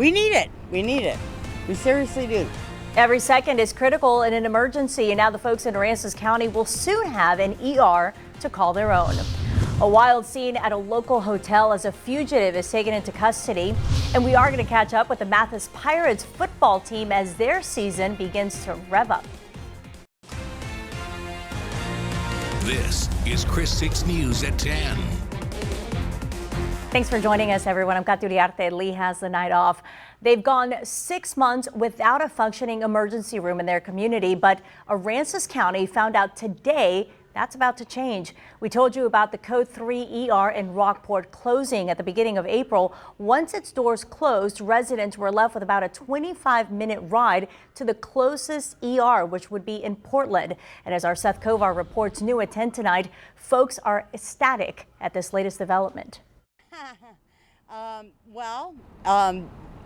We need it. We need it. We seriously do. Every second is critical in an emergency, and now the folks in Aransas County will soon have an ER to call their own. A wild scene at a local hotel as a fugitive is taken into custody. And we are going to catch up with the Mathis Pirates football team as their season begins to rev up. This is Chris 6 News at 10. Thanks for joining us, everyone. I'm Kat Uriarte. Lee has the night off. They've gone 6 months without a functioning emergency room in their community, but Aransas County found out today that's about to change. We told you about the Code 3 ER in Rockport closing at the beginning of April. Once its doors closed, residents were left with about a 25-minute ride to the closest ER, which would be in Portland. And as our Seth Kovar reports new at 10 tonight, folks are ecstatic at this latest development.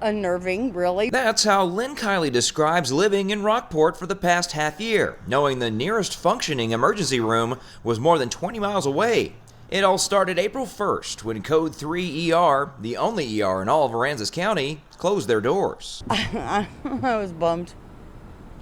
Unnerving, really. That's how Lynn Kiley describes living in Rockport for the past half year, knowing the nearest functioning emergency room was more than 20 miles away. It all started April 1st when Code 3 ER, the only ER in all of Aransas County, closed their doors. I was bummed.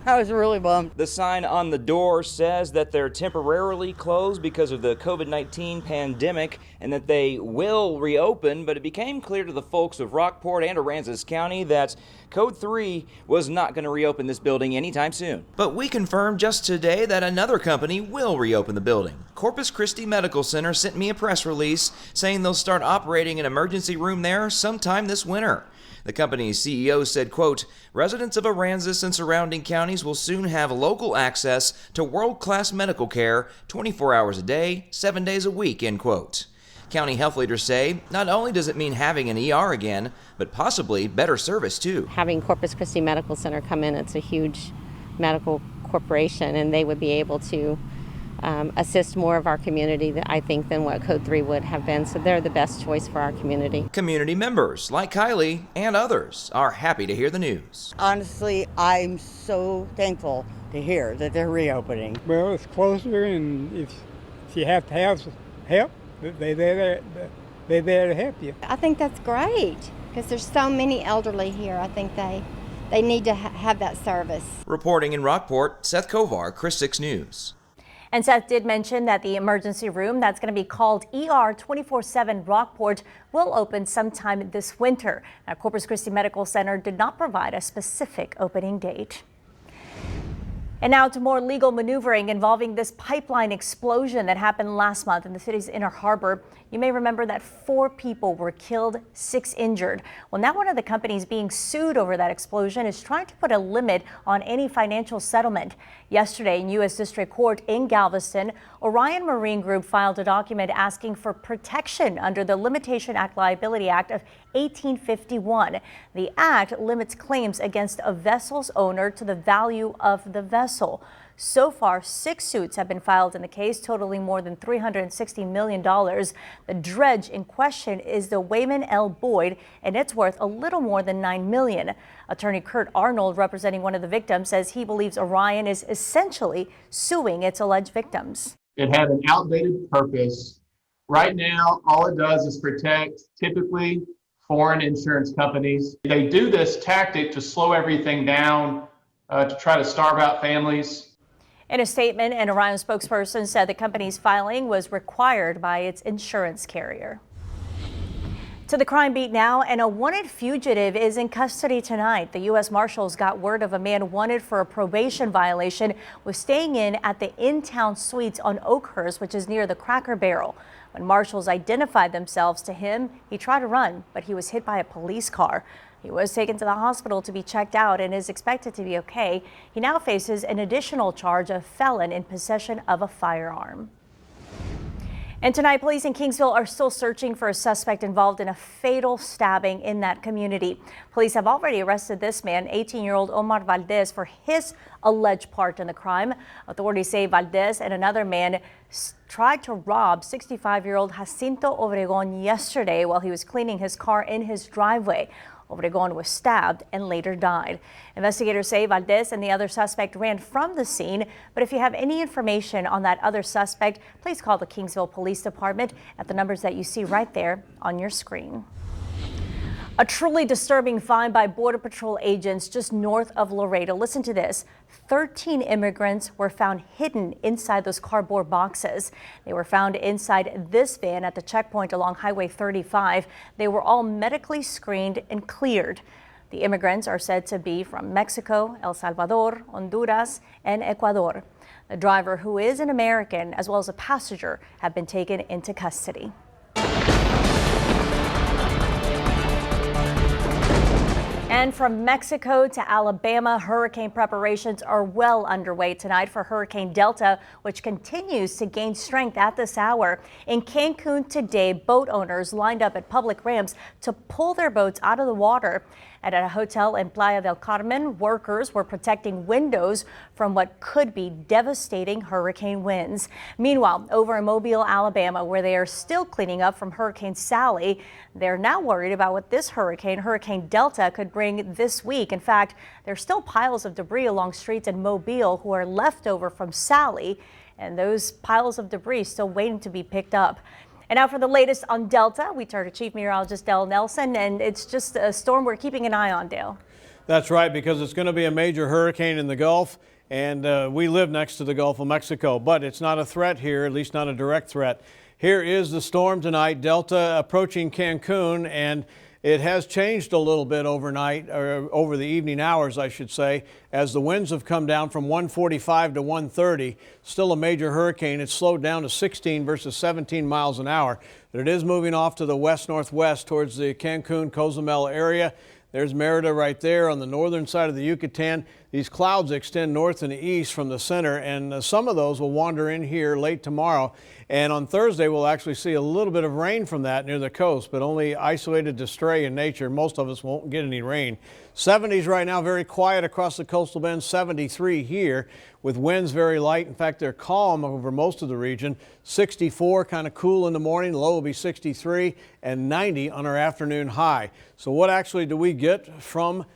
I was really bummed. The sign on the door says that they're temporarily closed because of the COVID-19 pandemic and that they will reopen, but it became clear to the folks of Rockport and Aransas County that Code 3 was not going to reopen this building anytime soon. But we confirmed just today that another company will reopen the building. Corpus Christi Medical Center sent me a press release saying they'll start operating an emergency room there sometime this winter. The company's CEO said, quote, residents of Aransas and surrounding counties will soon have local access to world-class medical care 24 hours a day, 7 days a week, end quote. County health leaders say not only does it mean having an ER again, but possibly better service too. Having Corpus Christi Medical Center come in, it's a huge medical corporation, and they would be able to assist more of our community, I think, than what Code 3 would have been. So they're the best choice for our community. Community members like Kiley and others are happy to hear the news. Honestly, I'm so thankful to hear that they're reopening. Well, it's closer, and if you have to have help, they're there to help you. I think that's great because there's so many elderly here. I think they need to have that service. Reporting in Rockport, Seth Kovar, Chris 6 News. And Seth did mention that the emergency room that's going to be called ER 24/7 Rockport will open sometime this winter. Now, Corpus Christi Medical Center did not provide a specific opening date. And now to more legal maneuvering involving this pipeline explosion that happened last month in the city's Inner Harbor. You may remember that 4 people were killed, 6 injured. Well, now one of the companies being sued over that explosion is trying to put a limit on any financial settlement. Yesterday in U.S. District Court in Galveston, Orion Marine Group filed a document asking for protection under the Limitation Act Liability Act of 1851. The act limits claims against a vessel's owner to the value of the vessel. So far, 6 suits have been filed in the case, totaling more than $360 million. The dredge in question is the Wayman L. Boyd, and it's worth a little more than $9 million. Attorney Kurt Arnold, representing one of the victims, says he believes Orion is essentially suing its alleged victims. It had an outdated purpose. Right now, all it does is protect typically foreign insurance companies. They do this tactic to slow everything down, to try to starve out families. In a statement, an Orion spokesperson said the company's filing was required by its insurance carrier. To the crime beat now, and a wanted fugitive is in custody tonight. The U.S. Marshals got word of a man wanted for a probation violation was staying in at the In-Town Suites on Oakhurst, which is near the Cracker Barrel. When marshals identified themselves to him, he tried to run, but he was hit by a police car. He was taken to the hospital to be checked out and is expected to be okay. He now faces an additional charge of felon in possession of a firearm. And tonight, police in Kingsville are still searching for a suspect involved in a fatal stabbing in that community. Police have already arrested this man, 18-year-old Omar Valdez, for his alleged part in the crime. Authorities say Valdez and another man tried to rob 65-year-old Jacinto Obregon yesterday while he was cleaning his car in his driveway. Obregon was stabbed and later died. Investigators say Valdez and the other suspect ran from the scene, but if you have any information on that other suspect, please call the Kingsville Police Department at the numbers that you see right there on your screen. A truly disturbing find by Border Patrol agents just north of Laredo. Listen to this. 13 immigrants were found hidden inside those cardboard boxes. They were found inside this van at the checkpoint along Highway 35. They were all medically screened and cleared. The immigrants are said to be from Mexico, El Salvador, Honduras, and Ecuador. The driver, who is an American, as well as a passenger, have been taken into custody. And from Mexico to Alabama, hurricane preparations are well underway tonight for Hurricane Delta, which continues to gain strength at this hour. In Cancun today, boat owners lined up at public ramps to pull their boats out of the water. And at a hotel in Playa del Carmen, workers were protecting windows from what could be devastating hurricane winds. Meanwhile, over in Mobile, Alabama, where they are still cleaning up from Hurricane Sally, they're now worried about what this Hurricane Delta, could bring this week. In fact, there's still piles of debris along streets in Mobile who are left over from Sally, and those piles of debris still waiting to be picked up. And now for the latest on Delta, we turn to Chief Meteorologist Dale Nelson, and it's just a storm we're keeping an eye on, Dale. That's right, because it's going to be a major hurricane in the Gulf, and we live next to the Gulf of Mexico, but it's not a threat here, at least not a direct threat. Here is the storm tonight, Delta approaching Cancun, and it has changed a little bit overnight, or over the evening hours, I should say, as the winds have come down from 145 to 130. Still a major hurricane. It's slowed down to 16 versus 17 miles an hour. But it is moving off to the west-northwest towards the Cancun-Cozumel area. There's Merida right there on the northern side of the Yucatan. These clouds extend north and east from the center, and some of those will wander in here late tomorrow. And on Thursday, we'll actually see a little bit of rain from that near the coast, but only isolated to stray in nature. Most of us won't get any rain. 70s right now, very quiet across the coastal bend. 73 here with winds very light. In fact, they're calm over most of the region. 64, kind of cool in the morning. Low will be 63 and 90 on our afternoon high. So what actually do we get from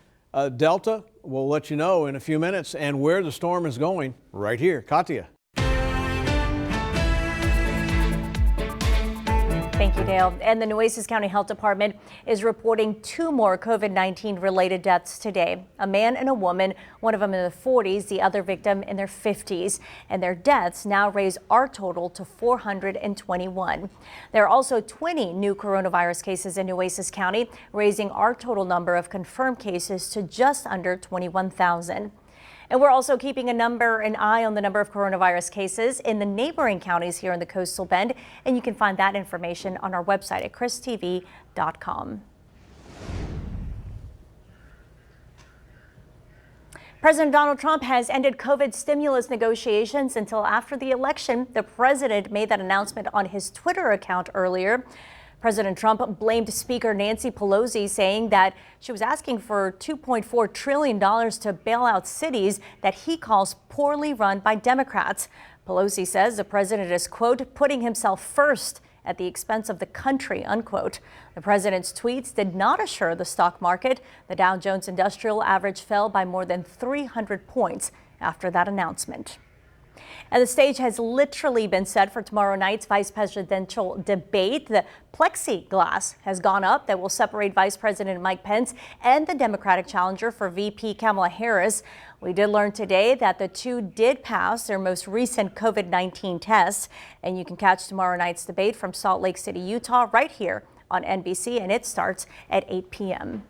Delta? We'll let you know in a few minutes, and where the storm is going right here. Katia. Thank you, Dale. And the Nueces County Health Department is reporting 2 more COVID-19 related deaths today. A man and a woman, one of them in the 40s, the other victim in their 50s. And their deaths now raise our total to 421. There are also 20 new coronavirus cases in Nueces County, raising our total number of confirmed cases to just under 21,000. And we're also keeping an eye on the number of coronavirus cases in the neighboring counties here in the Coastal Bend. And you can find that information on our website at christv.com. President Donald Trump has ended COVID stimulus negotiations until after the election. The president made that announcement on his Twitter account earlier. President Trump blamed Speaker Nancy Pelosi, saying that she was asking for $2.4 trillion to bail out cities that he calls poorly run by Democrats. Pelosi says the president is, quote, putting himself first at the expense of the country, unquote. The president's tweets did not assure the stock market. The Dow Jones Industrial Average fell by more than 300 points after that announcement. And the stage has literally been set for tomorrow night's vice presidential debate. The plexiglass has gone up that will separate Vice President Mike Pence and the Democratic challenger for VP Kamala Harris. We did learn today that the two did pass their most recent COVID-19 tests. And you can catch tomorrow night's debate from Salt Lake City, Utah, right here on NBC, and it starts at 8 p.m.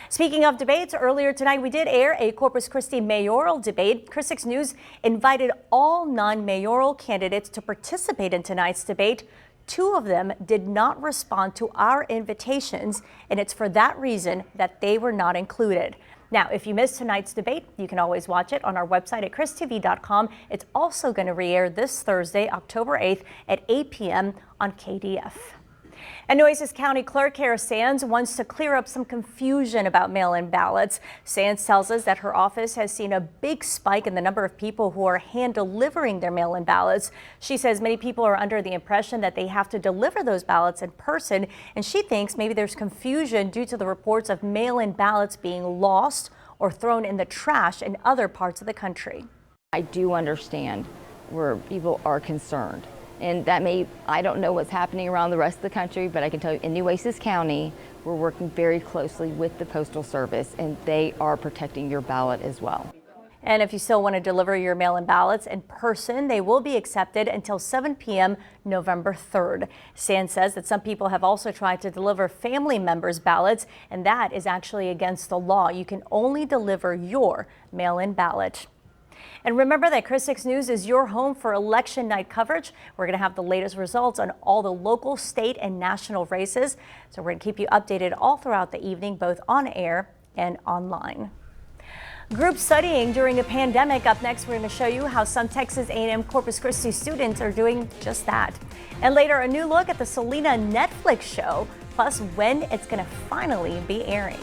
Speaking of debates, earlier tonight we did air a Corpus Christi mayoral debate. Chris 6 News invited all non-mayoral candidates to participate in tonight's debate. 2 of them did not respond to our invitations, and it's for that reason that they were not included. Now, if you missed tonight's debate, you can always watch it on our website at christv.com. It's also going to re-air this Thursday, October 8th at 8 p.m. on KDF. And Nueces County Clerk Kara Sands wants to clear up some confusion about mail-in ballots. Sands tells us that her office has seen a big spike in the number of people who are hand-delivering their mail-in ballots. She says many people are under the impression that they have to deliver those ballots in person, and she thinks maybe there's confusion due to the reports of mail-in ballots being lost or thrown in the trash in other parts of the country. I do understand where people are concerned. And that I don't know what's happening around the rest of the country, but I can tell you in Nueces County, we're working very closely with the Postal Service, and they are protecting your ballot as well. And if you still want to deliver your mail-in ballots in person, they will be accepted until 7 p.m. November 3rd. Stan says that some people have also tried to deliver family members' ballots, and that is actually against the law. You can only deliver your mail-in ballot. And remember that Chris 6 News is your home for election night coverage. We're going to have the latest results on all the local, state, and national races. So we're going to keep you updated all throughout the evening, both on air and online. Group studying during a pandemic. Up next, we're going to show you how some Texas A&M Corpus Christi students are doing just that. And later, a new look at the Selena Netflix show, plus when it's going to finally be airing.